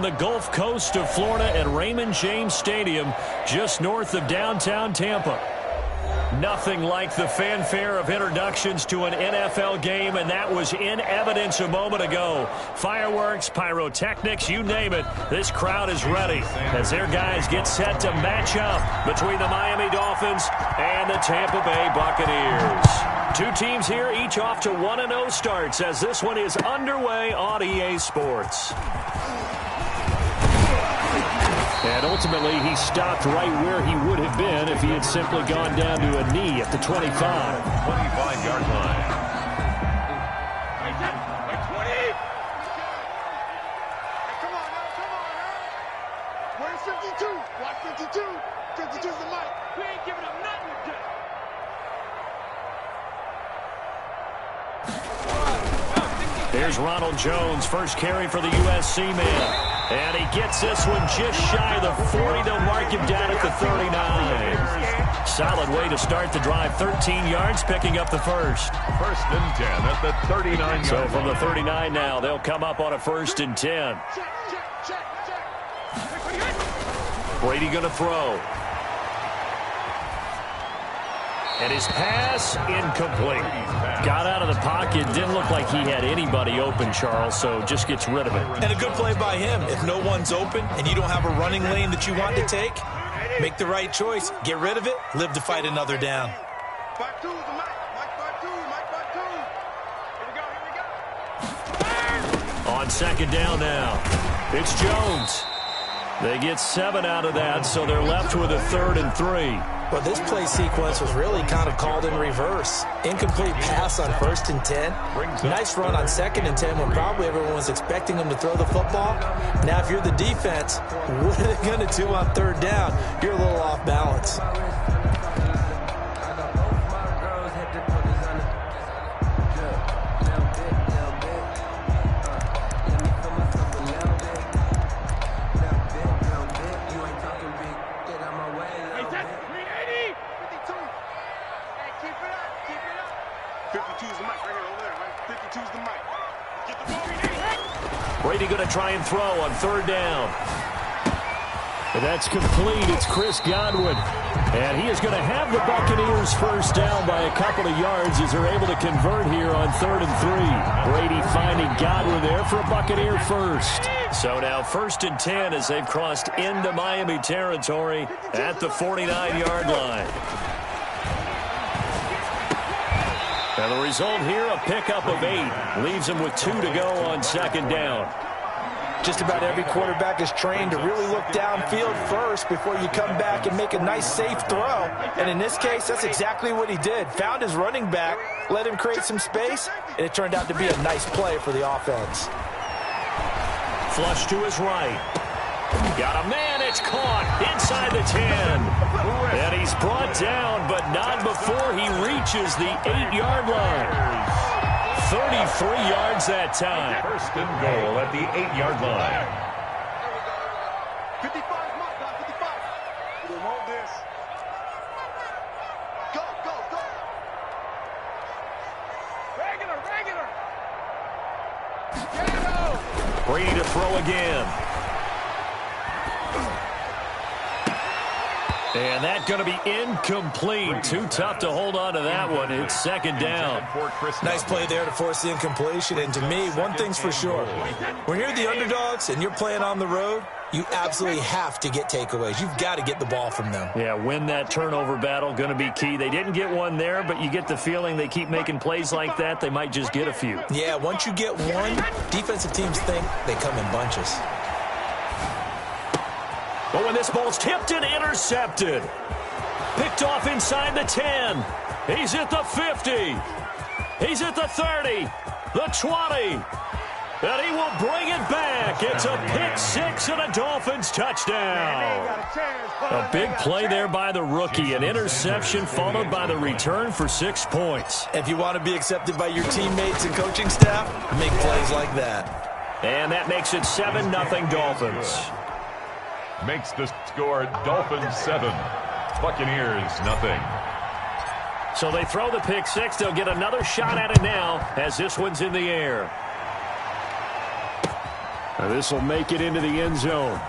the Gulf Coast of Florida at Raymond James Stadium, just north of downtown Tampa. Nothing like the fanfare of introductions to an NFL game, and that was in evidence a moment ago. Fireworks, pyrotechnics, you name it. This crowd is ready as their guys get set to match up between the Miami Dolphins and the Tampa Bay Buccaneers. Two teams here, each off to 1-0 starts as this one is underway on EA Sports. And ultimately, he stopped right where he would have been if he had simply gone down to a knee at the 25. 25-yard line. Come on now. Where's 52? Watch 52. 52's the mic. We ain't giving him nothing to do. There's Ronald Jones, first carry for the USC man. And he gets this one just shy of the 40. They'll mark him down at the 39. Solid way to start the drive. 13 yards, picking up the first. First and 10 at the 39-yard So from the 39 now, they'll come up on a first and 10. Brady going to throw. And his pass incomplete. Got out of the pocket. Didn't look like he had anybody open, Charles, so just gets rid of it. And a good play by him. If no one's open and you don't have a running lane that you want to take, make the right choice. Get rid of it. Live to fight another down. On second down now, it's Jones. They get 7 out of that, so they're left with a 3rd and 3. Well, this play sequence was really kind of called in reverse. Incomplete pass on 1st and 10. Nice run on 2nd and 10 when probably everyone was expecting them to throw the football. Now, if you're the defense, what are they going to do on 3rd down? You're a little off balance. Brady going to try and throw on 3rd down. And that's complete. It's Chris Godwin. And he is going to have the Buccaneers first down by a couple of yards as they're able to convert here on 3rd and 3. Brady finding Godwin there for a Buccaneer first. So now 1st and 10 as they've crossed into Miami territory at the 49-yard line. And the result here, a pickup of 8. Leaves them with 2 to go on 2nd down. Just about every quarterback is trained to really look downfield first before you come back and make a nice, safe throw. And in this case, that's exactly what he did. Found his running back, let him create some space, and it turned out to be a nice play for the offense. Flush to his right. Got a man, it's caught inside the 10. And he's brought down, but not before he reaches the 8-yard line. 33 yards that time. First and goal at the 8-yard line. 55 mark, 55. We want this. Go, go, go. Regular. Brady to throw again. And that's going to be incomplete. Too tough to hold on to that one. It's 2nd down. Nice play there to force the incompletion. And to me, one thing's for sure. When you're the underdogs and you're playing on the road, you absolutely have to get takeaways. You've got to get the ball from them. Yeah, win that turnover battle, going to be key. They didn't get one there, but you get the feeling they keep making plays like that, they might just get a few. Yeah, once you get one, defensive teams think they come in bunches. But when this ball's tipped and intercepted. Picked off inside the 10. He's at the 50. He's at the 30. The 20. And he will bring it back. It's a pick 6 and a Dolphins touchdown. A big play there by the rookie. An interception followed by the return for 6 points. If you want to be accepted by your teammates and coaching staff, make plays like that. And that makes it 7-0 Dolphins. Makes the score Dolphins 7, Buccaneers nothing. So they throw the pick 6. They'll get another shot at it now as this one's in the air. This will make it into the end zone.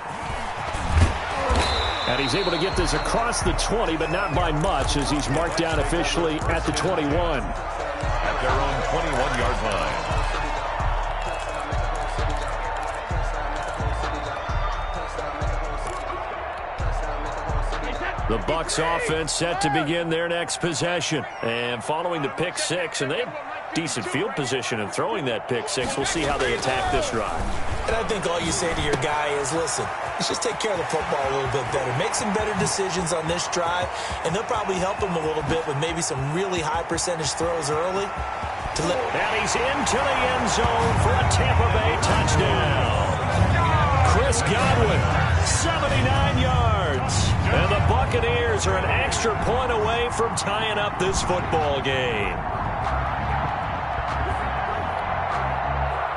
And he's able to get this across the 20, but not by much, as he's marked down officially at the 21. At their own 21-yard line. The Bucs offense set to begin their next possession. And following the pick six, and they have decent field position in throwing that pick six. We'll see how they attack this drive. And I think all you say to your guy is, listen, let's just take care of the football a little bit better. Make some better decisions on this drive, and they'll probably help him a little bit with maybe some really high percentage throws early. And he's into the end zone for a Tampa Bay touchdown. Chris Godwin, 79 yards. And the Buccaneers are an extra point away from tying up this football game.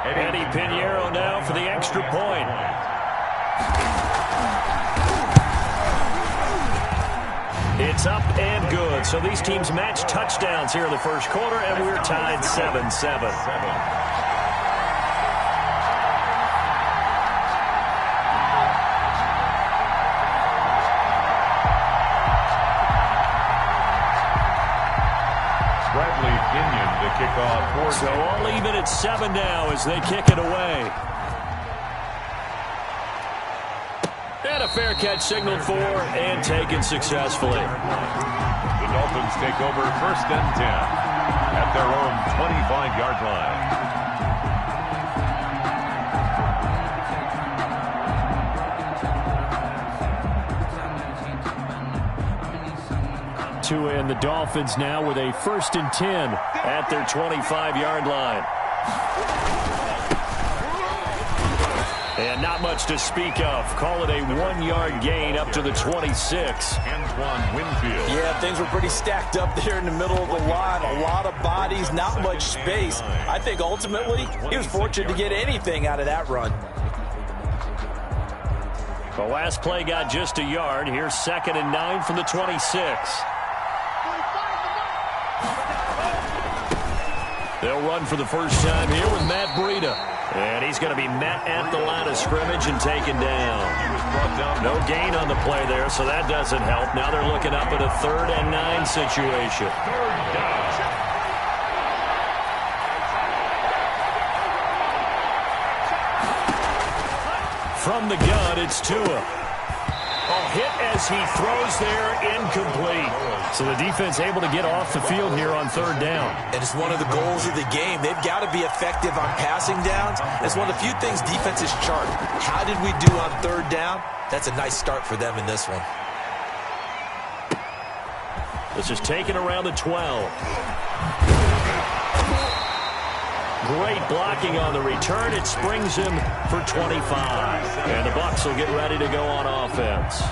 Eddie Pinheiro now for the extra point. It's up and good. So these teams match touchdowns here in the first quarter, and we're tied 7-7. Kickoff. So all even at 7 now as they kick it away. And a fair catch signaled for and taken successfully. The Dolphins take over 1st and 10 at their own 25-yard line. And the Dolphins now with a 1st and 10 at their 25-yard line. And not much to speak of. Call it a 1-yard gain up to the 26. Antoine Winfield. Yeah, things were pretty stacked up there in the middle of the line. A lot of bodies, not much space. I think ultimately he was fortunate to get anything out of that run. The last play got just a yard. Here's 2nd and 9 from the 26. They'll run for the first time here with Matt Breida. And he's going to be met at the line of scrimmage and taken down. He was brought down. No gain on the play there, so that doesn't help. Now they're looking up at a 3rd and 9 situation. 3rd down. From the gun, it's Tua. Hit as he throws there, incomplete. So the defense able to get off the field here on 3rd down. And it's one of the goals of the game. They've got to be effective on passing downs. It's one of the few things defenses chart. How did we do on 3rd down? That's a nice start for them in this one. This is taken around the 12. Great blocking on the return. It springs him for 25. And the Bucs will get ready to go on offense.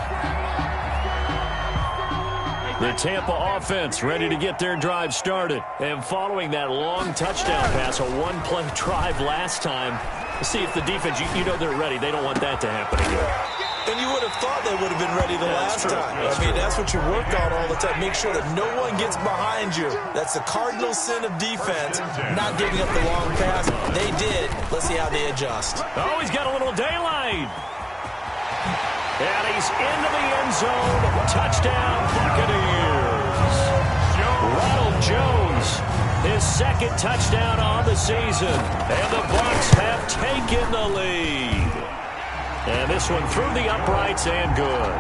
The Tampa offense ready to get their drive started. And following that long touchdown pass, a 1-play drive last time, see if the defense, you know they're ready. They don't want that to happen again. And you would have thought they would have been ready the last time. That's what you work on all the time. Make sure that no one gets behind you. That's the cardinal sin of defense, not giving up the long pass. They did. Let's see how they adjust. Oh, he's got a little daylight. And he's into the end zone. Touchdown, Buccaneers. Ronald Jones, his 2nd touchdown on the season. And the Bucs have taken the lead. And this one through the uprights and good.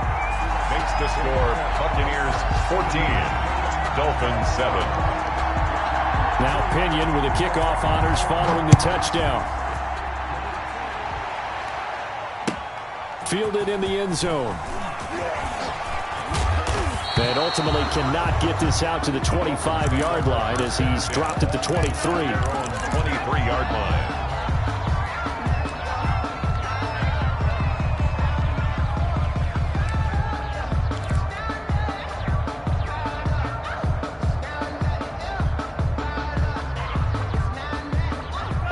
Makes the score Buccaneers 14, Dolphins 7. Now Pinion with the kickoff honors following the touchdown. Fielded in the end zone. And ultimately cannot get this out to the 25-yard line as he's dropped at the 23. 23-yard line.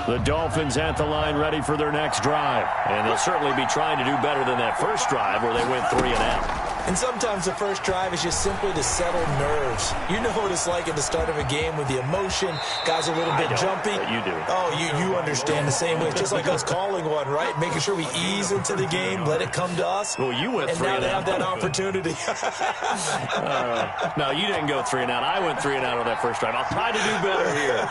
The Dolphins at the line ready for their next drive. And they'll certainly be trying to do better than that first drive where they went 3 and out. And sometimes the first drive is just simply to settle nerves. You know what it's like at the start of a game with the emotion. Guys are a little bit jumpy. You do. Oh, you understand the same way. It's just like us calling one, right? Making sure we ease into the game, let it come to us. Well, you went and 3 now and they out. have that opportunity. No, you didn't go 3 and out. I went 3 and out on that first drive. I'll try to do better here.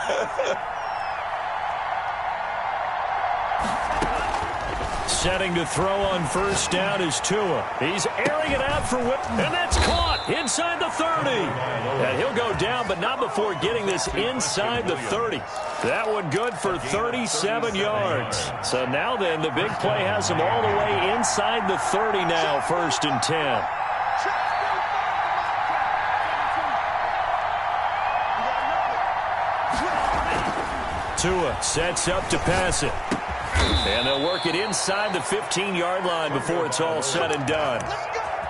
Setting to throw on first down is Tua. He's airing it out for Whip, and that's caught inside the 30. And he'll go down, but not before getting this inside the 30. That one good for 37 yards. So now then, the big play has him all the way inside the 30 now, 1st and 10. Tua sets up to pass it. And they'll work it inside the 15-yard line before it's all said and done.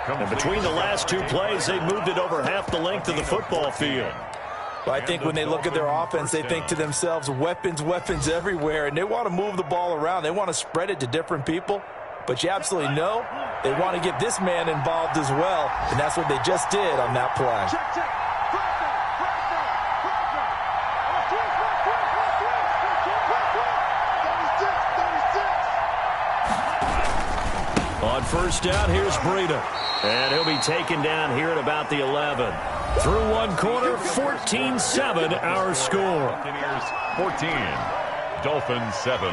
And between the last 2 plays, they've moved it over half the length of the football field. Well, I think when they look at their offense, they think to themselves, weapons, weapons everywhere, and they want to move the ball around. They want to spread it to different people. But you absolutely know they want to get this man involved as well, and that's what they just did on that play. On first down, here's Breida. And he'll be taken down here at about the 11. Through one quarter, 14-7 our score. Buccaneers 14, Dolphins 7.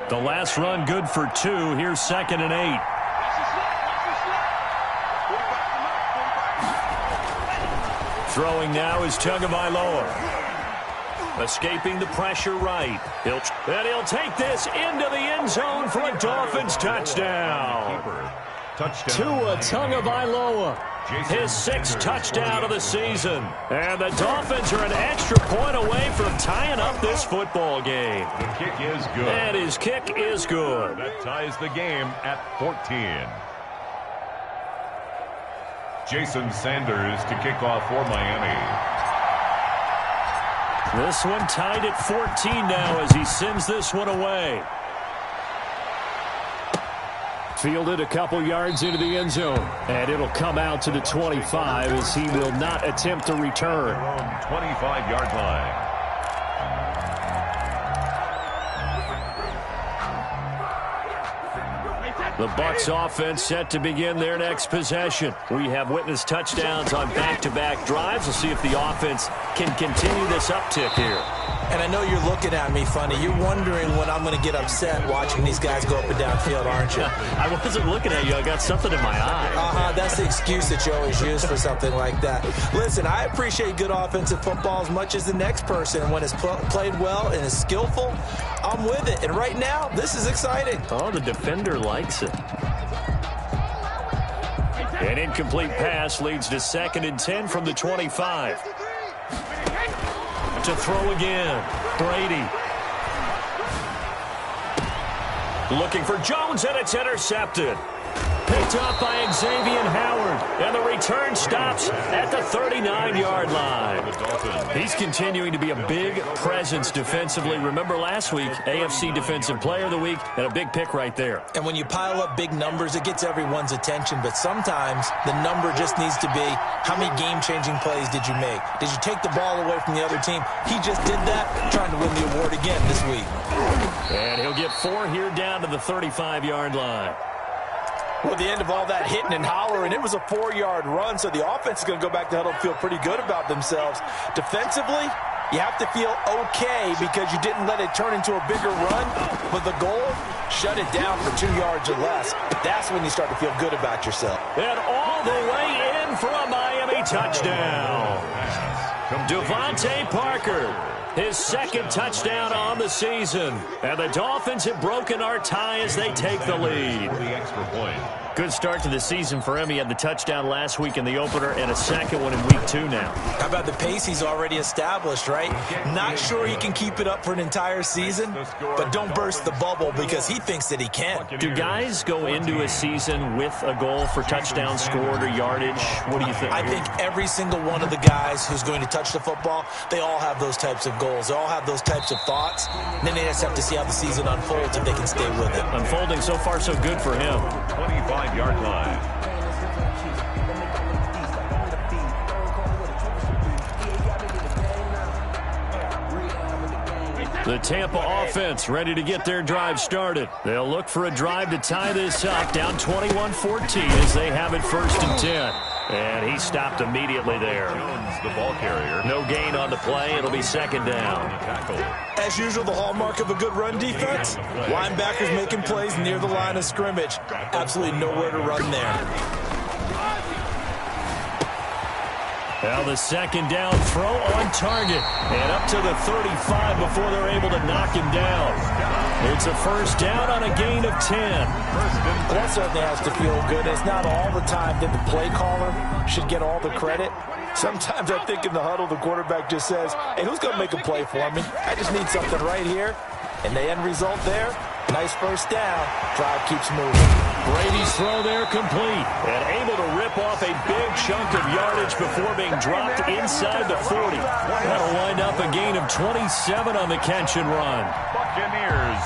The last run good for 2. Here's 2nd and 8. Throwing now is Tagovailoa. Escaping the pressure right. He'll take this into the end zone for a Dolphins touchdown. Tua Tagovailoa, his 6th touchdown of the season. And the Dolphins are an extra point away from tying up this football game. The kick is good. And his kick is good. That ties the game at 14. Jason Sanders to kick off for Miami. This one tied at 14 now as he sends this one away. Fielded a couple yards into the end zone. And it'll come out to the 25 as he will not attempt to return. 25-yard line. The Bucs offense set to begin their next possession. We have witnessed touchdowns on back-to-back drives. We'll see if the offense can continue this uptick here. And I know you're looking at me funny. You're wondering when I'm going to get upset watching these guys go up and down field, aren't you? I wasn't looking at you. I got something in my eye. That's the excuse that you always use for something like that. Listen, I appreciate good offensive football as much as the next person. And when it's played well and is skillful, I'm with it. And right now, this is exciting. Oh, the defender likes it. An incomplete pass leads to 2nd and 10 from the 25. To throw again. Brady. Looking for Jones, and it's intercepted. Picked up by Xavier Howard. And the return stops at the 39-yard line. He's continuing to be a big presence defensively. Remember last week, AFC Defensive Player of the Week, and a big pick right there. And when you pile up big numbers, it gets everyone's attention. But sometimes the number just needs to be, how many game-changing plays did you make? Did you take the ball away from the other team? He just did that, trying to win the award again this week. And he'll get 4 here down to the 35-yard line. Well, the end of all that hitting and hollering, it was a 4-yard run, so the offense is going to go back to huddle and feel pretty good about themselves. Defensively, you have to feel okay because you didn't let it turn into a bigger run, but the goal, shut it down for 2 yards or less. That's when you start to feel good about yourself. And all the way in for a Miami touchdown. Devontae Parker, his 2nd touchdown on the season. And the Dolphins have broken our tie as they take the lead. For the extra point. Good start to the season for him. He had the touchdown last week in the opener and a 2nd one in week 2 now. How about the pace he's already established, right? Not sure he can keep it up for an entire season, but don't burst the bubble because he thinks that he can. Do guys go into a season with a goal for touchdowns scored or yardage? What do you think? I think every single one of the guys who's going to touch the football, they all have those types of goals. goals. They all have those types of thoughts. And then they just have to see how the season unfolds if they can stay with it. Unfolding so far so good for him. 25-yard line. The Tampa offense ready to get their drive started. They'll look for a drive to tie this up, down 21-14 as they have it 1st and 10. And he stopped immediately there. Jones, the ball carrier. No gain on the play. It'll be 2nd down. As usual, the hallmark of a good run defense, linebackers making plays near the line of scrimmage. Absolutely nowhere to run there. Now the 2nd down throw on target. And up to the 35 before they're able to knock him down. It's a 1st down on a gain of 10. That certainly has to feel good. It's not all the time that the play caller should get all the credit. Sometimes I think in the huddle, the quarterback just says, hey, who's going to make a play for me? I just need something right here. And the end result there, nice 1st down. Drive keeps moving. Brady's throw there complete. And able to rip off a big chunk of yardage before being dropped inside the 40. That'll wind up a gain of 27 on the catch and run. Buccaneers.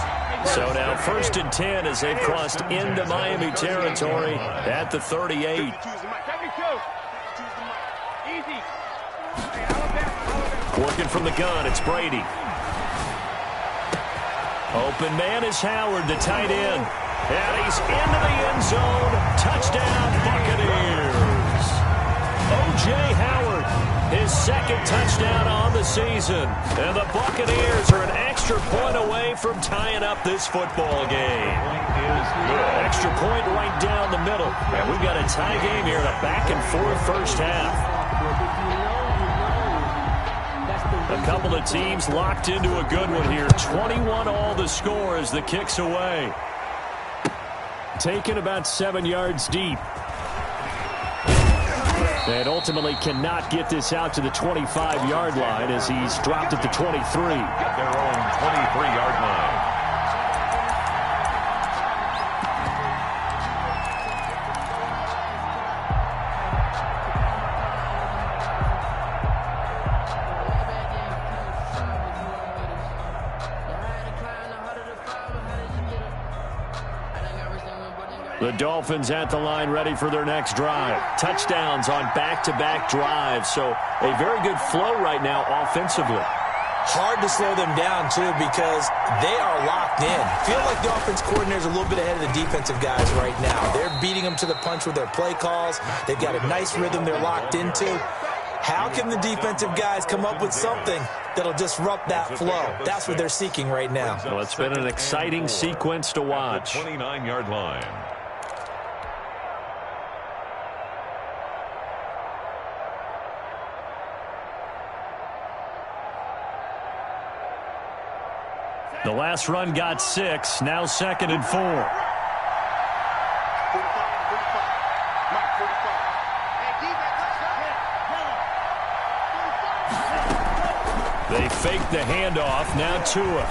So now 1st and 10 as they've crossed into Miami territory at the 38. Working from the gun, it's Brady. Open man is Howard, the tight end. And he's into the end zone. Touchdown, Buccaneers. O.J. Howard, his 2nd touchdown on the season. And the Buccaneers are an extra point away from tying up this football game. Extra point right down the middle. And we've got a tie game here in a back-and-forth 1st half. A couple of teams locked into a good one here. 21 all the score as the kick's away. Taken about 7 yards deep. And ultimately cannot get this out to the 25-yard line as he's dropped at the 23. At their own 23-yard line. The Dolphins at the line ready for their next drive. Touchdowns on back-to-back drives. So a very good flow right now offensively. Hard to slow them down, too, because they are locked in. Feel like the offense coordinator's a little bit ahead of the defensive guys right now. They're beating them to the punch with their play calls. They've got a nice rhythm they're locked into. How can the defensive guys come up with something that'll disrupt that flow? That's what they're seeking right now. Well, it's been an exciting sequence to watch. 29-yard line. The last run got 6, now 2nd and 4. They fake the handoff, now Tua.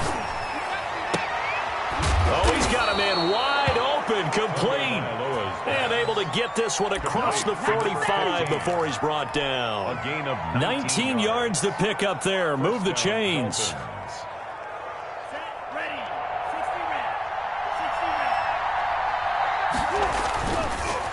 Oh, he's got a man wide open, complete. And able to get this one across the 45 before he's brought down. A gain of 19 yards to pick up there, move the chains.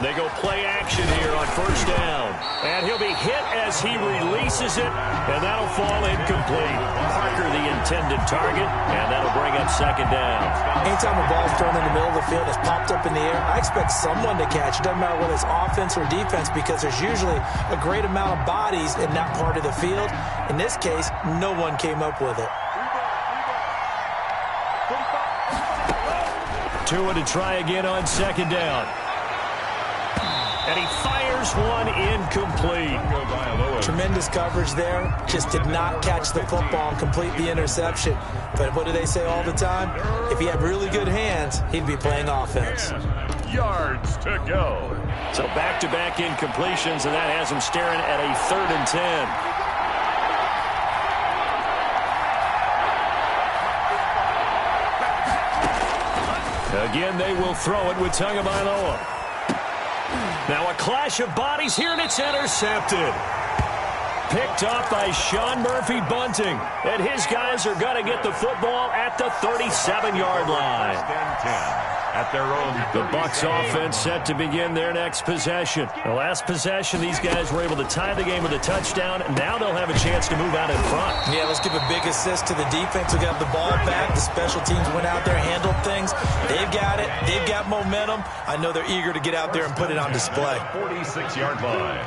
They go play action here on 1st down. And he'll be hit as he releases it, and that'll fall incomplete. Parker, the intended target, and that'll bring up 2nd down. Anytime a ball's thrown in the middle of the field, it's popped up in the air, I expect someone to catch. It doesn't matter whether it's offense or defense because there's usually a great amount of bodies in that part of the field. In this case, no one came up with it. Tua to try again on 2nd down. And he fires one incomplete. Tremendous coverage there. Just did not catch the football and complete the interception. But what do they say all the time? If he had really good hands, he'd be playing offense. Yards to go. So back-to-back incompletions, and that has him staring at a 3rd and 10. Again, they will throw it with Tagovailoa. Now a clash of bodies here, and it's intercepted. Picked off by Sean Murphy Bunting. And his guys are going to get the football at the 37-yard line. At their own. The Bucs offense set to begin their next possession. The last possession, these guys were able to tie the game with a touchdown. Now they'll have a chance to move out in front. Yeah, let's give a big assist to the defense who got the ball back. The special teams went out there, handled things. They've got it. They've got momentum. I know they're eager to get out there and put it on display. 46-yard line.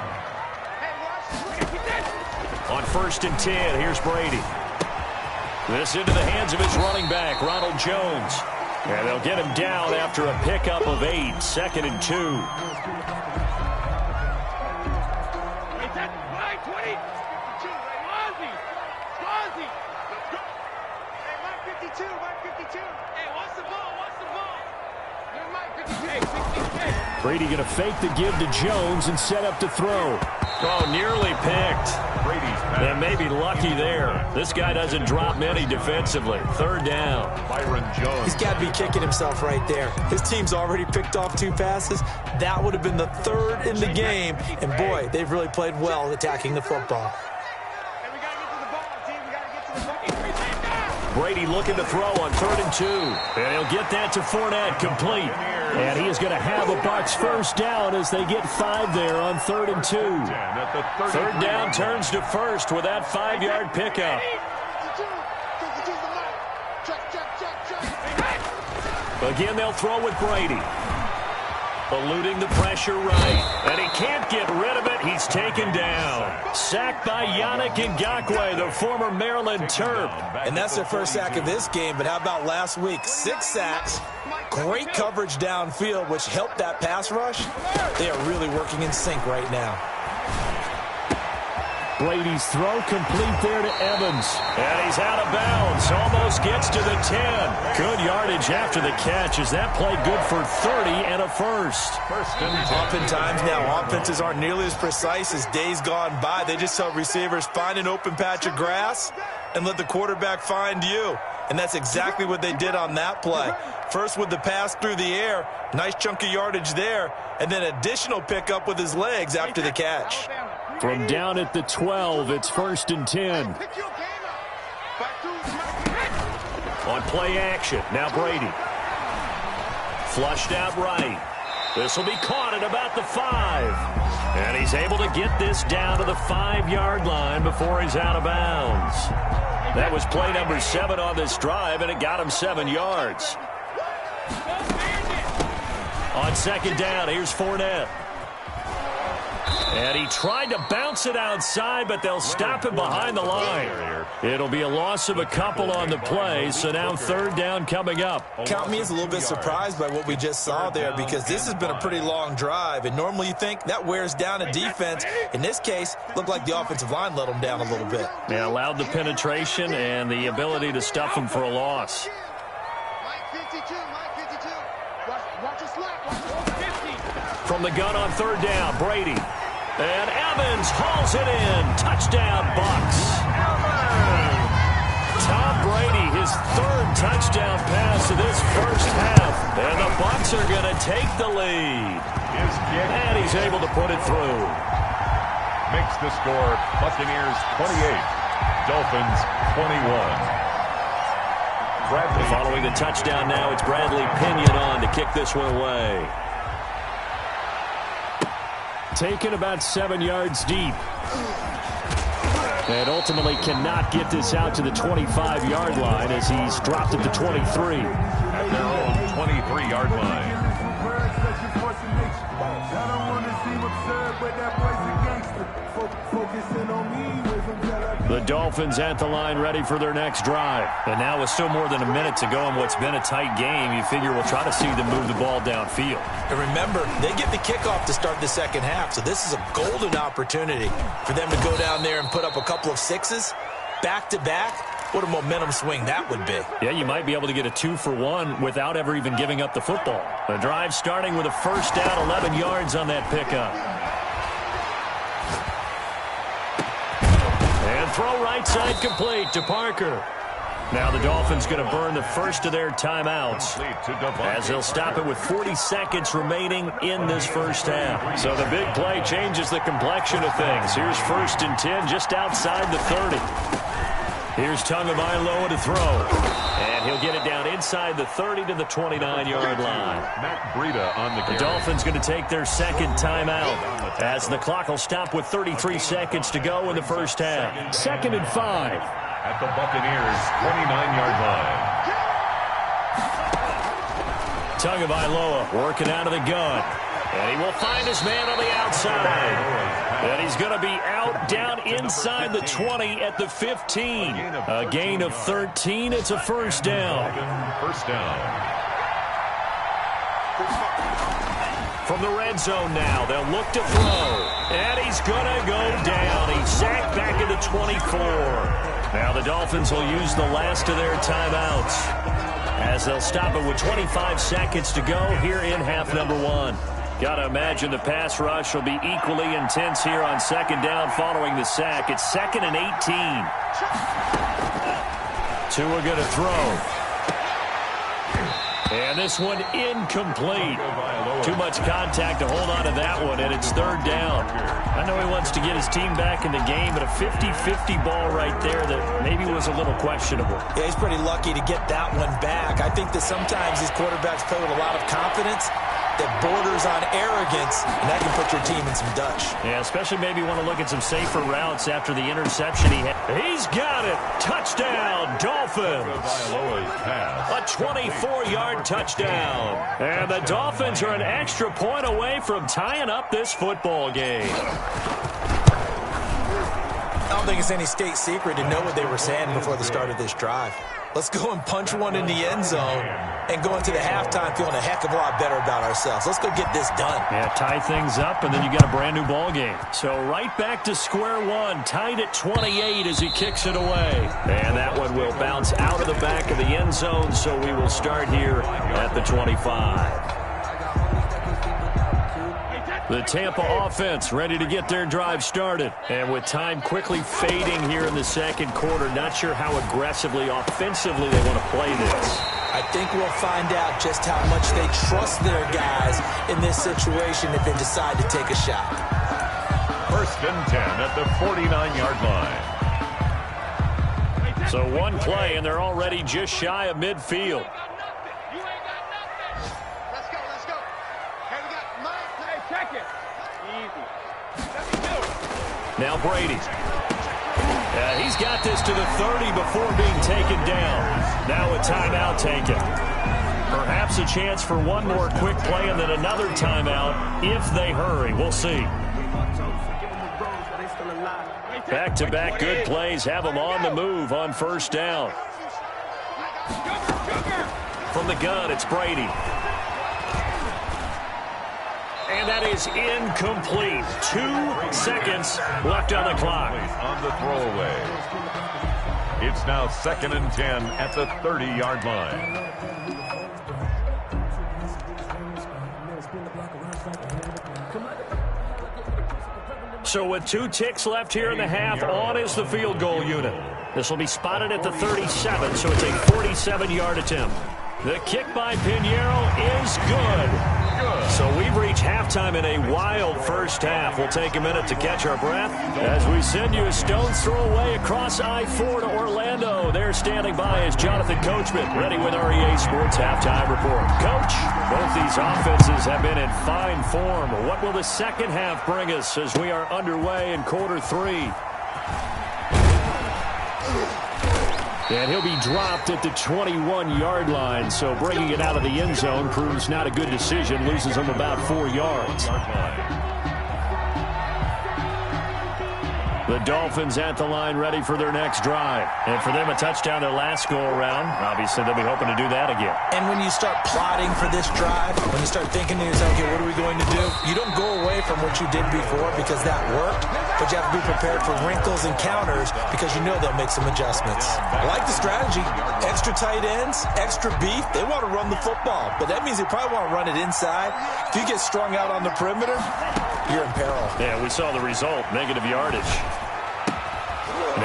On 1st and 10, here's Brady. This into the hands of his running back, Ronald Jones. And they'll get him down after a pickup of 8, 2nd and 2. Brady going to fake the give to Jones and set up to throw. Oh, nearly picked. Brady's pass. And maybe lucky there. This guy doesn't drop many defensively. 3rd down. Byron Jones. He's got to be kicking himself right there. His team's already picked off 2 passes. That would have been the 3rd in the game. And, boy, they've really played well attacking the football. Brady looking to throw on 3rd and 2. And he'll get that to Fournette, complete. And he is going to have a Bucs first down as they get 5 there on 3rd and 2. 3rd down turns to 1st with that 5-yard pickup. Again, they'll throw with Brady. Eluding the pressure right. And he can't get rid of it. He's taken down. Sacked by Yannick Ngakoue, the former Maryland Terp. And that's their first sack of this game. But how about last week? 6 sacks. Great coverage downfield, which helped that pass rush. They are really working in sync right now. Brady's throw complete there to Evans. And he's out of bounds. Almost gets to the 10. Good yardage after the catch as that play good for 30 and a first. Oftentimes now, offenses aren't nearly as precise as days gone by. They just help receivers find an open patch of grass and let the quarterback find you. And that's exactly what they did on that play. First with the pass through the air. Nice chunk of yardage there. And then additional pickup with his legs after the catch. From down at the 12, it's 1st and 10. On play action, now Brady. Flushed out right. This will be caught at about the 5. And he's able to get this down to the 5-yard line before he's out of bounds. That was play number 7 on this drive, and it got him 7 yards. On 2nd down, here's Fournette. And he tried to bounce it outside, but they'll stop him behind the line. It'll be a loss of a couple on the play, so now 3rd down coming up. Count me as a little bit surprised by what we just saw there because this has been a pretty long drive, and normally you think that wears down a defense. In this case, looked like the offensive line let them down a little bit. They allowed the penetration and the ability to stuff them for a loss. From the gun on 3rd down, Brady. And Evans hauls it in. Touchdown, Bucs. Tom Brady, his 3rd touchdown pass of this first half. And the Bucs are going to take the lead. And he's able to put it through. Makes the score Buccaneers 28, Dolphins 21. Bradley. Following the touchdown now, it's Bradley Pinion on to kick this one away. Taken about 7 yards deep. And ultimately cannot get this out to the 25-yard line as he's dropped at the 23. At their own 23-yard line. The Dolphins at the line ready for their next drive. And now with still more than a minute to go in what's been a tight game, you figure we'll try to see them move the ball downfield. And remember, they get the kickoff to start the second half, so this is a golden opportunity for them to go down there and put up a couple of 6s back-to-back. What a momentum swing that would be. Yeah, you might be able to get a 2-for-1 without ever even giving up the football. The drive starting with a first down, 11 yards on that pickup. And throw right side complete to Parker. Now the Dolphins going to burn the first of their timeouts as they'll stop it with 40 seconds remaining in this first half. So the big play changes the complexion of things. Here's 1st and 10 just outside the 30. Here's Tagovailoa to throw. And he'll get it down inside the 30 to the 29-yard line. Matt Breida on the carry. The Dolphins going to take their second timeout as the clock will stop with 33 seconds to go in the first half. 2nd and 5. At the Buccaneers' 29-yard line. Tagovailoa working out of the gun. And he will find his man on the outside. And he's going to be out down inside the 20 at the 15. A gain of 13. It's a first down. First down. From the red zone now, they'll look to throw. And he's going to go down. He's sacked back at the 24. Now the Dolphins will use the last of their timeouts as they'll stop it with 25 seconds to go here in half number 1. Got to imagine the pass rush will be equally intense here on 2nd down following the sack. It's 2nd and 18. Tua going to throw. And this one incomplete. Too much contact to hold on to that one, and it's 3rd down. I know he wants to get his team back in the game, but a 50-50 ball right there that maybe was a little questionable. Yeah, he's pretty lucky to get that one back. I think that sometimes these quarterbacks play with a lot of confidence that borders on arrogance, and that can put your team in some Dutch. Yeah, especially maybe want to look at some safer routes after the interception he had. He's got it. Touchdown, Dolphins. A 24-yard touchdown. And the Dolphins are an extra point away from tying up this football game. I don't think it's any state secret to know what they were saying before the start of this drive. Let's go and punch one in the end zone and go into the halftime feeling a heck of a lot better about ourselves. Let's go get this done. Yeah, tie things up, and then you got a brand-new ball game. So right back to square one, tied at 28 as he kicks it away. And that one will bounce out of the back of the end zone, so we will start here at the 25. The Tampa offense ready to get their drive started. And with time quickly fading here in the second quarter, not sure how aggressively, offensively they want to play this. I think we'll find out just how much they trust their guys in this situation if they decide to take a shot. 1st and 10 at the 49-yard line. So one play, and they're already just shy of midfield. Now Brady. He's got this to the 30 before being taken down. Now a timeout taken. Perhaps a chance for one more quick play and then another timeout if they hurry. We'll see. Back-to-back good plays have them on the move on 1st down. From the gun, it's Brady. And that is incomplete. 2 seconds left on the clock. On the throwaway. It's now 2nd and 10 at the 30-yard line. So with 2 ticks left here in the half, on is the field goal unit. This will be spotted at the 37, so it's a 47-yard attempt. The kick by Pinheiro is good. So we've reached halftime in a wild first half. We'll take a minute to catch our breath as we send you a stone's throw away across I-4 to Orlando. There standing by is Jonathan Coachman, ready with our EA Sports Halftime Report. Coach, both these offenses have been in fine form. What will the second half bring us as we are underway in quarter 3? And he'll be dropped at the 21-yard line, so bringing it out of the end zone proves not a good decision, loses him about 4 yards. The Dolphins at the line ready for their next drive. And for them, a touchdown their last go-around. Obviously, they'll be hoping to do that again. And when you start plotting for this drive, when you start thinking to yourself, okay, what are we going to do? You don't go away from what you did before because that worked, but you have to be prepared for wrinkles and counters because you know they'll make some adjustments. I like the strategy. Extra tight ends, extra beef. They want to run the football, but that means they probably want to run it inside. If you get strung out on the perimeter, you're in peril. Yeah, we saw the result, negative yardage.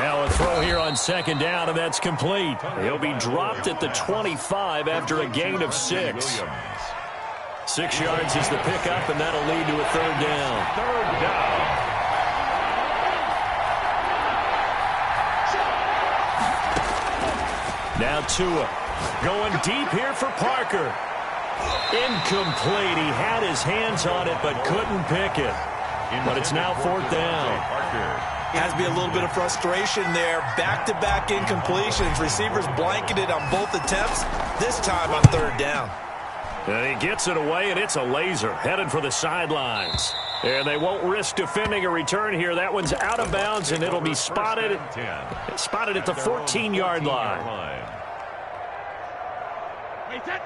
Now a throw here on second down, and that's complete. He'll be dropped at the 25 after a gain of 6. 6 yards is the pickup, and that'll lead to a third down. Third down. Now Tua going deep here for Parker. Incomplete. He had his hands on it but couldn't pick it. But it's now fourth down. Has to be a little bit of frustration there. Back-to-back incompletions. Receivers blanketed on both attempts, this time on third down. And he gets it away, and it's a laser headed for the sidelines. And they won't risk defending a return here. That one's out of bounds, and it'll be spotted at the 14-yard line.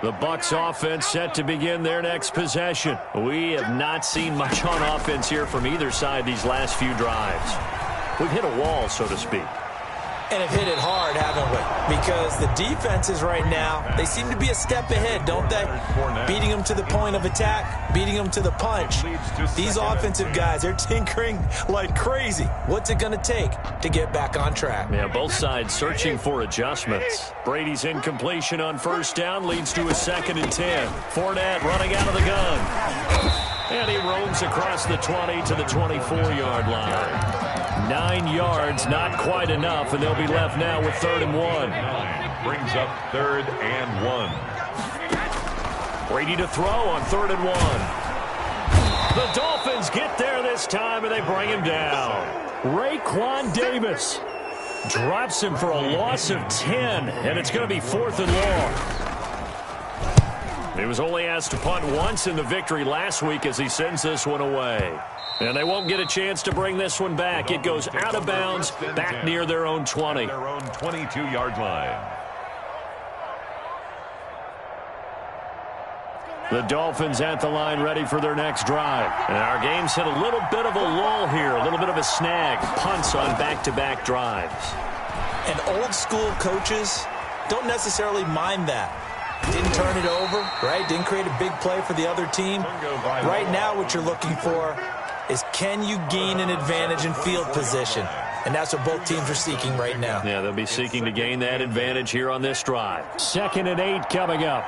The Bucs offense set to begin their next possession. We have not seen much on offense here from either side these last few drives. We've hit a wall, so to speak. And have hit it hard, haven't we? Because the defenses right now, they seem to be a step ahead, don't they? Beating them to the point of attack, beating them to the punch. These offensive guys, they're tinkering like crazy. What's it going to take to get back on track? Yeah, both sides searching for adjustments. Brady's incompletion on first down leads to a 2nd and 10. Fournette running out of the gun. And he roams across the 20 to the 24-yard line. 9 yards, not quite enough, and they'll be left now with 3rd and 1. Brings up 3rd and 1. Brady to throw on 3rd and 1. The Dolphins get there this time, and they bring him down. Raekwon Davis drops him for a loss of 10, and it's going to be 4th and long. He was only asked to punt once in the victory last week as he sends this one away. And they won't get a chance to bring this one back. It goes out of bounds back near their own 20. Their own 22-yard line. The Dolphins at the line ready for their next drive. And our game's hit a little bit of a lull here, a little bit of a snag. Punts on back-to-back drives. And old-school coaches don't necessarily mind that. Didn't turn it over, right? Didn't create a big play for the other team. Right now what you're looking for is can you gain an advantage in field position? And that's what both teams are seeking right now. Yeah, they'll be seeking to gain that advantage here on this drive. 2nd and 8 coming up.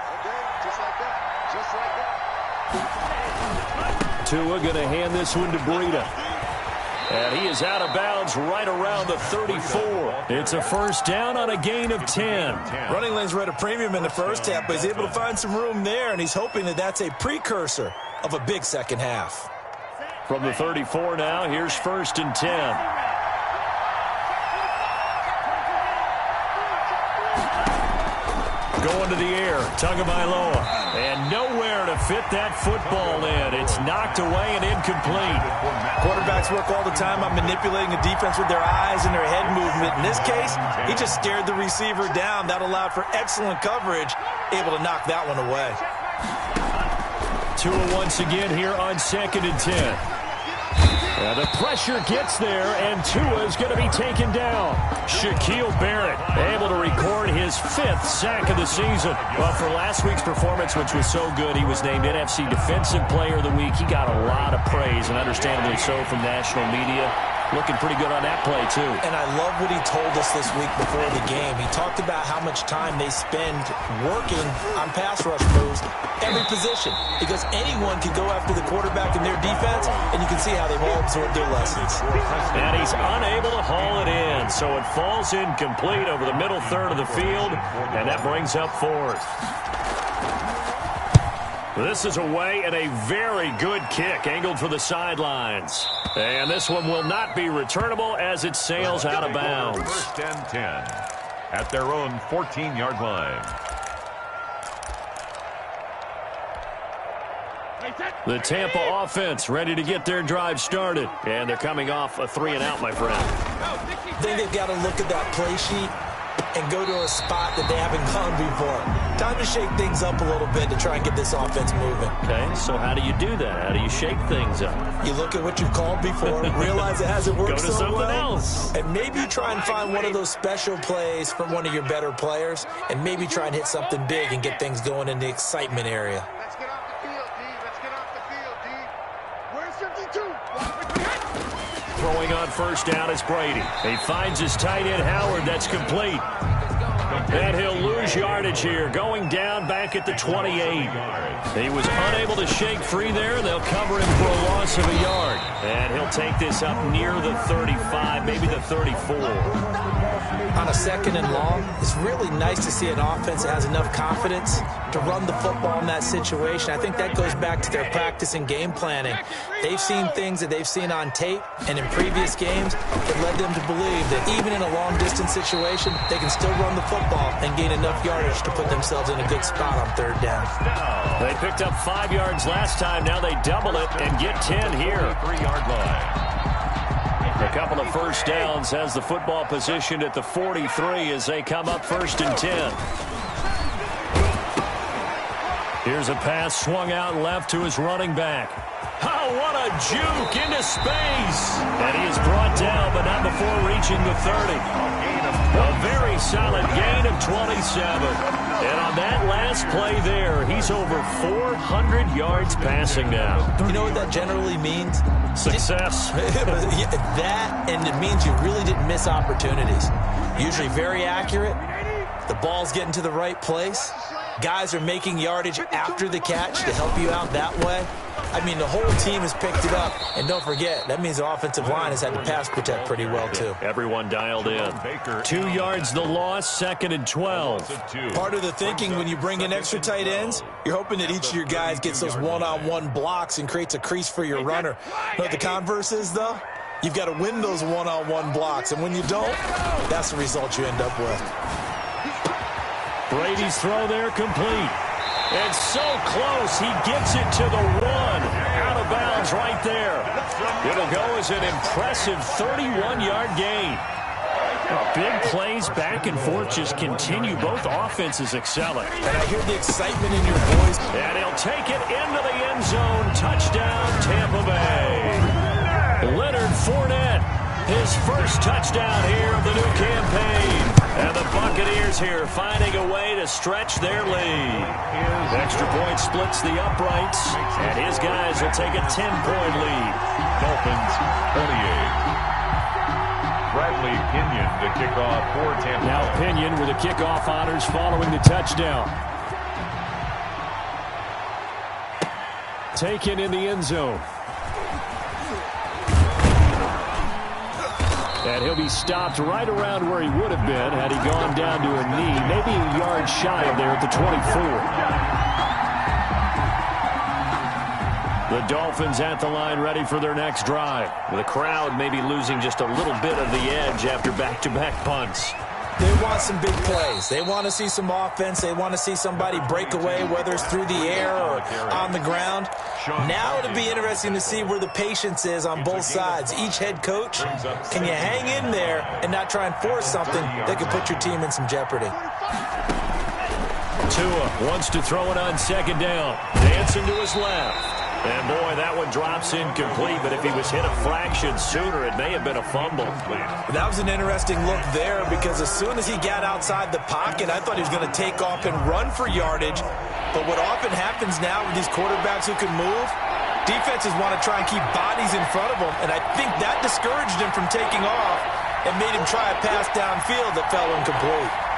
Tua going to hand this one to Breida. And he is out of bounds right around the 34. It's a first down on a gain of 10. Running lanes were at a premium in the first half, but he's able to find some room there, and he's hoping that that's a precursor of a big second half. From the 34 now, here's 1st and 10. Going to the air, Tagovailoa. And nowhere to fit that football in. It's knocked away and incomplete. Quarterbacks work all the time on manipulating a defense with their eyes and their head movement. In this case, he just stared the receiver down. That allowed for excellent coverage, able to knock that one away. Tua once again here on 2nd and 10. The pressure gets there, and Tua's going to be taken down. Shaquille Barrett able to record his 5th sack of the season. Well, for last week's performance, which was so good, he was named NFC Defensive Player of the Week. He got a lot of praise, and understandably so, from national media. Looking pretty good on that play, too. And I love what he told us this week before the game. He talked about how much time they spend working on pass rush moves, every position. Because anyone can go after the quarterback in their defense, and you can see how they've all absorbed their lessons. And he's unable to haul it in, so it falls incomplete over the middle third of the field, and that brings up 4th. This is away and a very good kick angled for the sidelines. And this one will not be returnable as it sails out of bounds. 1st and 10 at their own 14-yard line. The Tampa offense ready to get their drive started. And they're coming off a 3-and-out, my friend. I think they've got to look at that play sheet and go to a spot that they haven't gone before. Time to shake things up a little bit to try and get this offense moving. Okay, so how do you do that? How do you shake things up? You look at what you've called before, realize it hasn't worked so well. Go to something else. And maybe you try and find one of those special plays from one of your better players, and maybe try and hit something big and get things going in the excitement area. Let's get off the field, D. Let's get off the field, D. Where's 52? throwing on first down is Brady. He finds his tight end, Howard. That's complete. And he'll lose yardage here, going down back at the 28. He was unable to shake free there. They'll cover him for a loss of a yard. And he'll take this up near the 35, maybe the 34. On a second and long, it's really nice to see an offense that has enough confidence to run the football in that situation. I think that goes back to their practice and game planning. They've seen things that they've seen on tape and in previous games that led them to believe that even in a long-distance situation, they can still run the football and gain enough yardage to put themselves in a good spot on third down. They picked up 5 yards last time. Now they double it and get 10 here. 3-yard line. A couple of first downs has the football positioned at the 43 as they come up first and 10. Here's a pass swung out left to his running back. Oh, what a juke into space. And he is brought down, but not before reaching the 30. A very solid gain of 27. And on that last play there, he's over 400 yards passing now. You know what that generally means? Success. That, and it means you really didn't miss opportunities. Usually very accurate. The ball's getting to the right place. Guys are making yardage after the catch to help you out that way. I mean, the whole team has picked it up. And don't forget, that means the offensive line has had to pass protect pretty well, too. Everyone dialed in. 2 yards the loss, second and 12. Part of the thinking when you bring in extra tight ends, you're hoping that each of your guys gets those one-on-one blocks and creates a crease for your runner. You know what the converse is, though? You've got to win those one-on-one blocks. And when you don't, that's the result you end up with. Brady's throw there complete. And so close, he gets it to the 1. Out of bounds right there. It'll go as an impressive 31-yard gain. Big plays back and forth just continue. Both offenses excelling. And I hear the excitement in your voice. And he'll take it into the end zone. Touchdown, Tampa Bay. Leonard Fournette, his first touchdown here of the new campaign. And the Buccaneers here finding a way to stretch their lead. Extra point splits the uprights, and his guys will take a 10-point lead. Dolphins 28. Bradley Pinion to kick off for Tampa. Now Pinion with the kickoff honors following the touchdown. Taken in the end zone. And he'll be stopped right around where he would have been had he gone down to a knee, maybe a yard shy of there at the 24. The Dolphins at the line ready for their next drive. The crowd maybe losing just a little bit of the edge after back-to-back punts. They want some big plays. They want to see some offense. They want to see somebody break away, whether it's through the air or on the ground. Now it'll be interesting to see where the patience is on both sides. Each head coach, can you hang in there and not try and force something that could put your team in some jeopardy? Tua wants to throw it on second down. Dancing to his left. And, boy, that one drops incomplete, but if he was hit a fraction sooner, it may have been a fumble. That was an interesting look there because as soon as he got outside the pocket, I thought he was going to take off and run for yardage. But what often happens now with these quarterbacks who can move, defenses want to try and keep bodies in front of them, and I think that discouraged him from taking off and made him try a pass downfield that fell incomplete.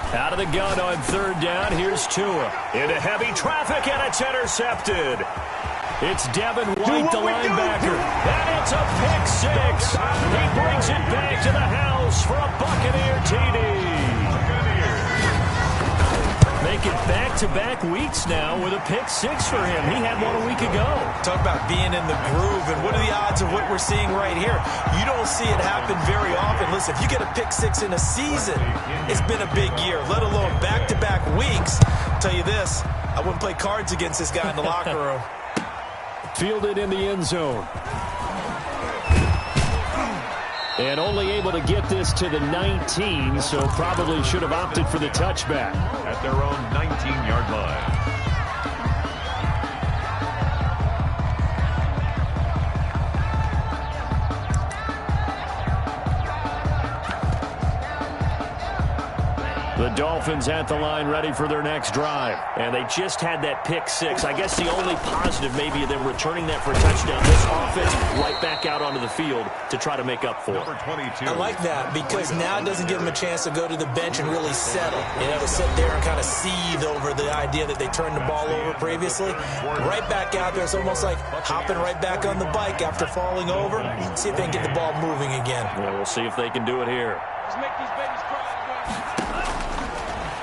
Out of the gun on third down, here's Tua. Into heavy traffic, and it's intercepted. It's Devin White, the linebacker. And it's a pick six. He brings it back to the house for a Buccaneer TD. Make it back-to-back weeks now with a pick six for him. He had one a week ago. Talk about being in the groove, and what are the odds of what we're seeing right here? You don't see it happen very often. Listen, if you get a pick six in a season, it's been a big year, let alone back-to-back weeks. I'll tell you this, I wouldn't play cards against this guy in the locker room. Fielded in the end zone. And only able to get this to the 19, so probably should have opted for the touchback. At their own 19-yard line. The Dolphins at the line ready for their next drive. And they just had that pick six. I guess the only positive maybe of them returning that for a touchdown. This offense right back out onto the field to try to make up for it. I like that because now it doesn't give them a chance to go to the bench and really settle. To sit there and kind of seethe over the idea that they turned the ball over previously. Right back out there. It's almost like hopping right back on the bike after falling over. See if they can get the ball moving again. Yeah, we'll see if they can do it here. Let's make these babies cry.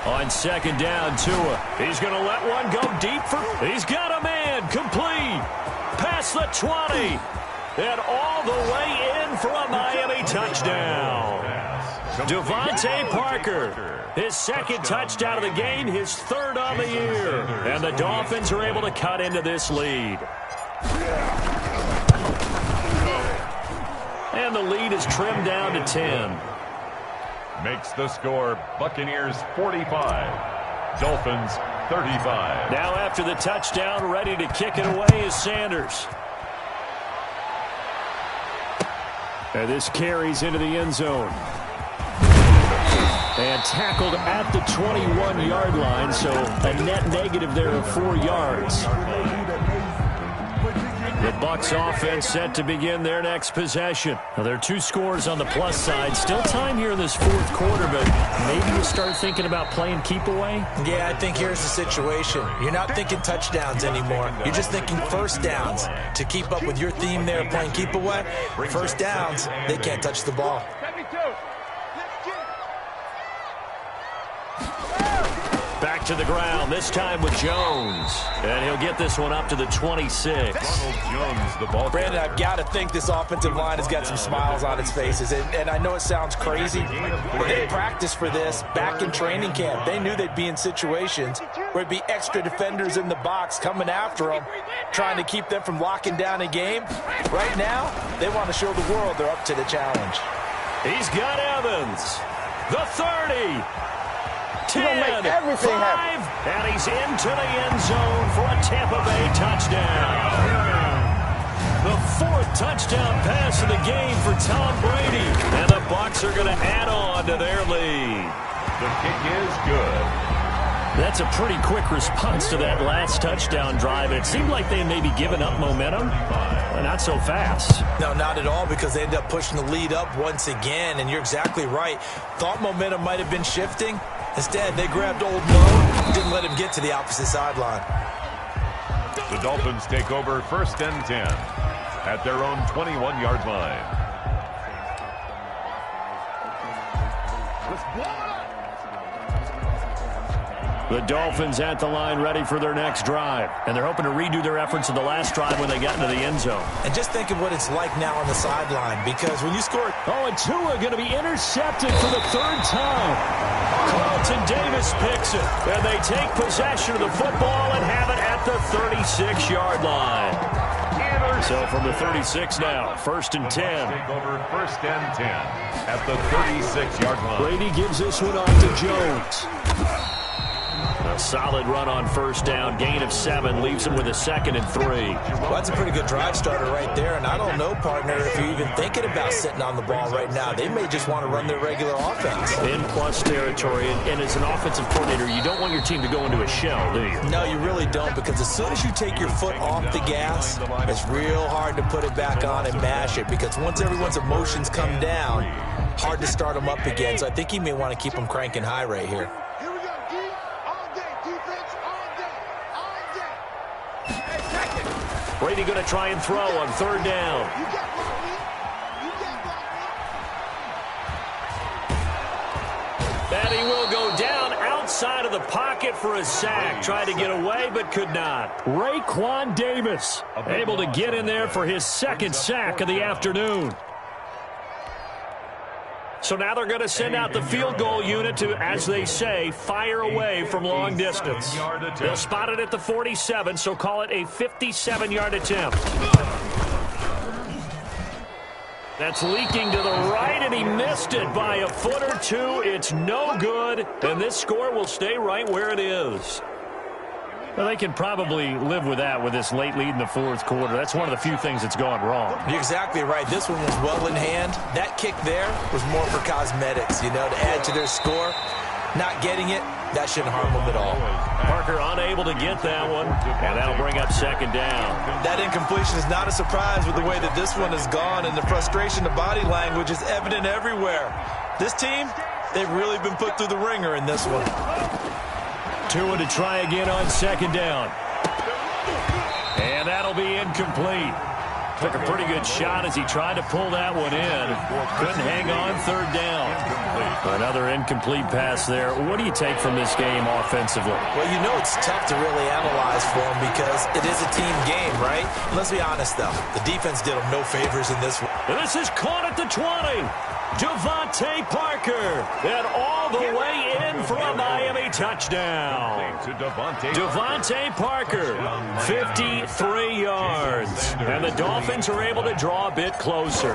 On second down, Tua. He's going to let one go deep for... He's got a man. Complete. Past the 20. And all the way in for a Miami touchdown. Devontae Parker. His second touchdown of the game. His third on the year. And the Dolphins are able to cut into this lead. And the lead is trimmed down to 10. Makes the score Buccaneers 45, Dolphins 35. Now after the touchdown, ready to kick it away is Sanders. And this carries into the end zone. And tackled at the 21-yard line, so a net negative there of 4 yards. The Bucs offense set to begin their next possession. Now, there are 2 scores on the plus side. Still time here in this fourth quarter, but maybe you start thinking about playing keep away? Yeah, I think here's the situation. You're not thinking touchdowns anymore. You're just thinking first downs. To keep up with your theme there of playing keep away, first downs, they can't touch the ball. Back to the ground, this time with Jones. And he'll get this one up to the 26. Ronald Jones, the ball. Brandon, I've got to think this offensive line has got some smiles on its faces. And I know it sounds crazy, but they practiced for this back in training camp. They knew they'd be in situations where it'd be extra defenders in the box coming after them, trying to keep them from locking down a game. Right now, they want to show the world they're up to the challenge. He's got Evans. The 30. 10, make everything 5, happen. and he's into the end zone for a Tampa Bay touchdown. The 4th touchdown pass of the game for Tom Brady. And the Bucs are going to add on to their lead. The kick is good. That's a pretty quick response to that last touchdown drive. It seemed like they may be giving up momentum, but not so fast. No, not at all, because they ended up pushing the lead up once again, and you're exactly right. Thought momentum might have been shifting. Instead, they grabbed Old Mo, didn't let him get to the opposite sideline. The Dolphins take over 1st and 10 at their own 21-yard line. Let's blow it up. The Dolphins at the line ready for their next drive. And they're hoping to redo their efforts of the last drive when they got into the end zone. And just think of what it's like now on the sideline, because when you score... Oh, and Tua going to be intercepted for the 3rd time. Carlton Davis picks it. And they take possession of the football and have it at the 36-yard line. So from the 36 now, 1st and 10. Take over 1st and 10 at the 36-yard line. Brady gives this one off to Jones. A solid run on 1st down. Gain of 7 leaves him with a 2nd and 3. Well, that's a pretty good drive starter right there. And I don't know, partner, if you're even thinking about sitting on the ball right now. They may just want to run their regular offense. In plus territory. And as an offensive coordinator, you don't want your team to go into a shell, do you? No, you really don't, because as soon as you take your foot off the gas, it's real hard to put it back on and mash it, because once everyone's emotions come down, hard to start them up again. So I think you may want to keep them cranking high right here. Here we go, D. All day. Defense all day. All day. Hey, check it. Brady going to try and throw on 3rd down. You can't block me. You can't block me. And he will go down outside of the pocket for a sack. Tried to get away, but could not. Raekwon Davis able to get in there for his 2nd sack of the afternoon. So now they're going to send out the field goal unit to, as they say, fire away from long distance. They'll spot it at the 47, so call it a 57-yard attempt. That's leaking to the right, and he missed it by a foot or 2. It's no good, and this score will stay right where it is. Well, they can probably live with that with this late lead in the 4th quarter. That's one of the few things that's gone wrong. You're exactly right. This one was well in hand. That kick there was more for cosmetics, to add to their score. not getting it, that shouldn't harm them at all. Parker unable to get that one, and that'll bring up second down. That incompletion is not a surprise with the way that this one has gone, and the frustration, the body language is evident everywhere. This team, they've really been put through the ringer in this one. Tua to try again on second down. And that'll be incomplete. Took a pretty good shot as he tried to pull that one in. Couldn't hang on third down. Another incomplete pass there. What do you take from this game offensively? Well, you know it's tough to really analyze for them because it is a team game, right? Let's be honest, though. The defense did them no favors in this one. This is caught at the 20. Devontae Parker. And all the way in for a Miami touchdown. Devontae Parker, 53 yards. And the Dolphins are able to draw a bit closer.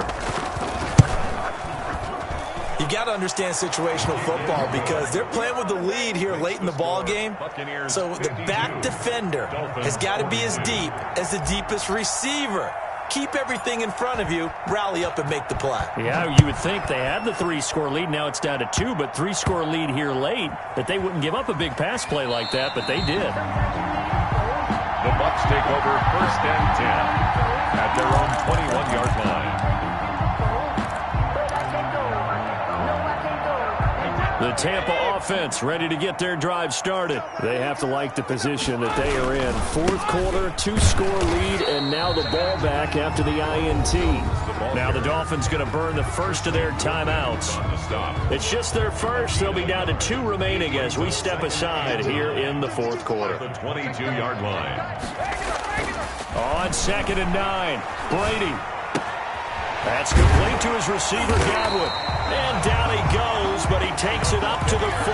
You got to understand situational football because they're playing with the lead here late in the ball game. So the back defender has got to be as deep as the deepest receiver. Keep everything in front of you, rally up and make the play. Yeah, you would think they had the 3-score lead. Now it's down to 2, but 3-score lead here late, that they wouldn't give up a big pass play like that, but they did. The Bucs take over 1st and 10 at their own 21-yard line. The Tampa offense ready to get their drive started. They have to like the position that they are in. 4th quarter, 2-score lead, and now the ball back after the INT. Now the Dolphins going to burn the first of their timeouts. It's just their first. They'll be down to 2 remaining as we step aside here in the 4th quarter. The 22-yard line. On 2nd and 9, Brady. That's complete to his receiver, Godwin. And down he goes, but he takes it up to the 40.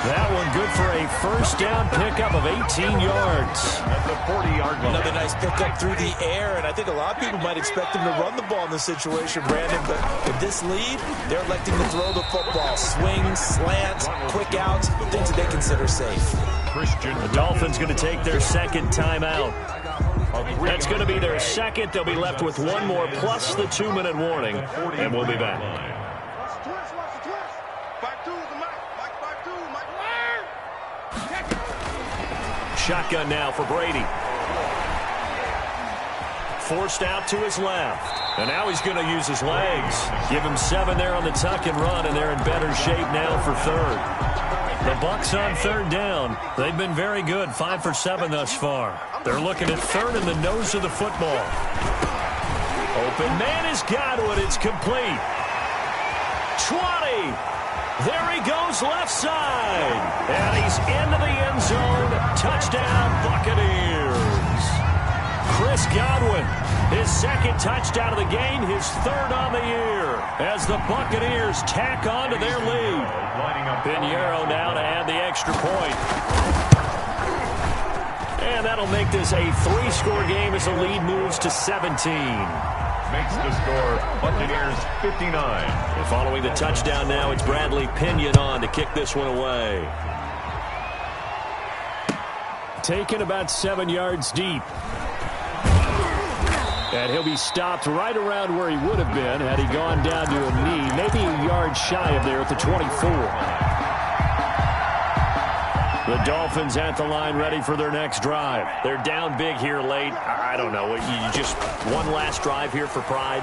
That one good for a first down pickup of 18 yards. At the 40-yard line. Another nice pickup through the air, and I think a lot of people might expect him to run the ball in this situation, Brandon, but with this lead, they're electing to throw the football. Swings, slants, quick outs, things that they consider safe. The Dolphins going to take their second timeout. That's going to be their second. They'll be left with one more plus the 2-minute warning, and we'll be back. Shotgun now for Brady. Forced out to his left. And now he's going to use his legs. Give him 7 there on the tuck and run, and they're in better shape now for 3rd. The Bucs on 3rd down. They've been very good, 5 for 7 thus far. They're looking at 3rd in the nose of the football. Open man is Godwin. It's complete. 20. There he goes left side. And he's into the end zone. Touchdown, Buccaneers. Chris Godwin, his 2nd touchdown of the game, his 3rd on the year, as the Buccaneers tack on to their lead. Pinheiro now to add the extra point. And that'll make this a 3-score game as the lead moves to 17. Makes the score Buccaneers 59. And following the touchdown now, it's Bradley Pinion on to kick this one away. Taken about 7 yards deep. And he'll be stopped right around where he would have been had he gone down to a knee, maybe a yard shy of there at the 24. The Dolphins at the line ready for their next drive. They're down big here late. I don't know. You just one last drive here for pride.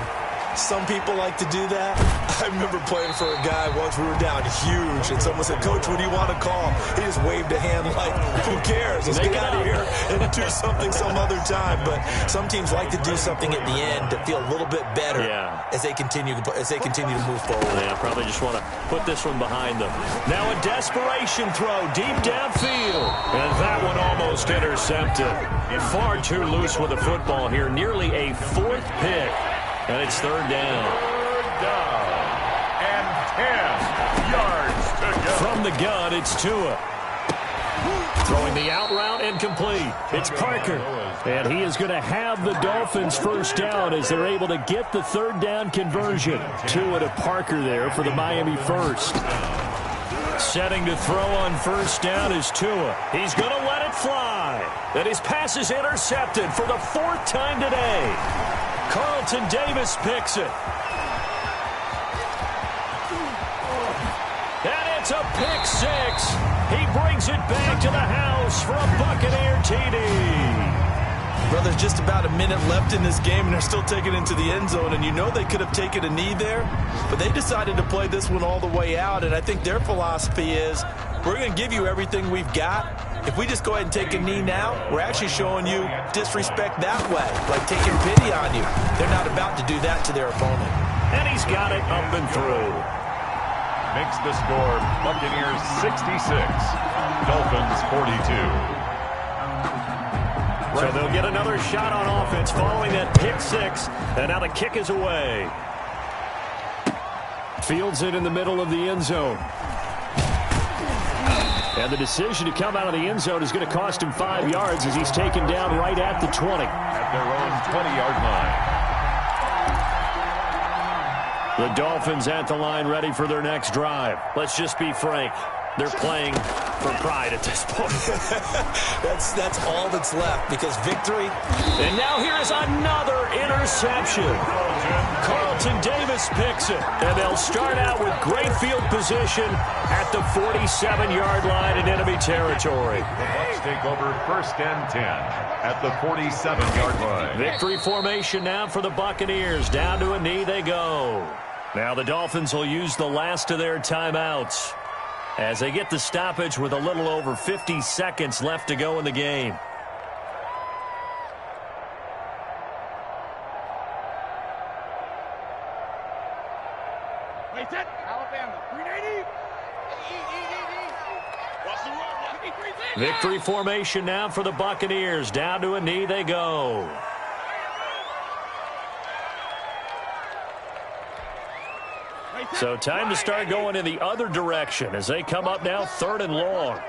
Some people like to do that. I remember playing for a guy once. We were down huge, and someone said, "Coach, what do you want to call?" He just waved a hand like, "Who cares? Let's get out of here and do something some other time." But some teams like to do something at the end to feel a little bit better as they continue to move forward. Yeah, probably just want to put this one behind them. Now a desperation throw deep downfield, and that one almost intercepted. Far too loose with the football here. Nearly a 4th pick. And it's 3rd down. 3rd down. And 10 yards to go. From the gun, it's Tua. Throwing the out route incomplete. It's Parker. And he is going to have the Dolphins first down as they're able to get the 3rd down conversion. Tua to Parker there for the Miami first. Setting to throw on first down is Tua. He's going to let it fly. And his pass is intercepted for the 4th time today. Carlton Davis picks it. And It's a pick six. He brings it back to the house for a Buccaneer TD. Well, there's just about a minute left in this game, and they're still taking it into the end zone. And you know they could have taken a knee there, but they decided to play this one all the way out. And I think their philosophy is, we're going to give you everything we've got. If we just go ahead and take a knee now, we're actually showing you disrespect that way, like taking pity on you. They're not about to do that to their opponent. And he's got it up and through. Makes the score Buccaneers 66, Dolphins 42. So they'll get another shot on offense following that pick six. And now the kick is away. Fields it in the middle of the end zone. And the decision to come out of the end zone is going to cost him 5 yards as he's taken down right at the 20. At their own 20-yard line. The Dolphins at the line ready for their next drive. Let's just be frank. They're playing for pride at this point. That's all that's left, because victory. And now here is another interception. Carlton Davis picks it. And they'll start out with great field position at the 47-yard line in enemy territory. The Bucs take over first and 10 at the 47-yard line. Victory formation now for the Buccaneers. Down to a knee they go. Now the Dolphins will use the last of their timeouts as they get the stoppage with a little over 50 seconds left to go in the game. Wait, that Alabama 380. Watch the run. Victory formation now for the Buccaneers. Down to a knee they go. So time to start going in the other direction as they come up now 3rd and long.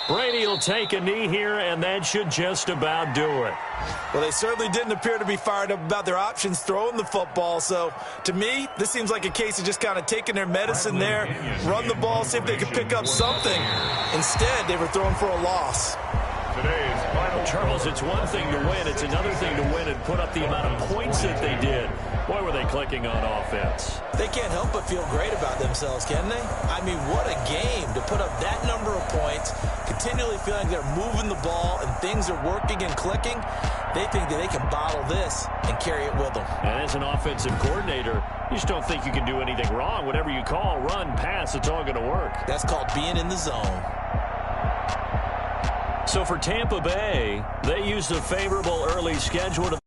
Brady will take a knee here, and that should just about do it. Well, they certainly didn't appear to be fired up about their options throwing the football. So, to me, this seems like a case of just kind of taking their medicine there, run the ball, see if they could pick up something. Instead, they were throwing for a loss. Today's final. Charles, it's one thing to win. It's another thing to win and put up the amount of points that they did. Boy, were they clicking on offense. They can't help but feel great about themselves, can they? I mean, what a game to put up that number of points, continually feeling they're moving the ball and things are working and clicking. They think that they can bottle this and carry it with them. And as an offensive coordinator, you just don't think you can do anything wrong. Whatever you call, run, pass, it's all going to work. That's called being in the zone. So for Tampa Bay, they used a favorable early schedule to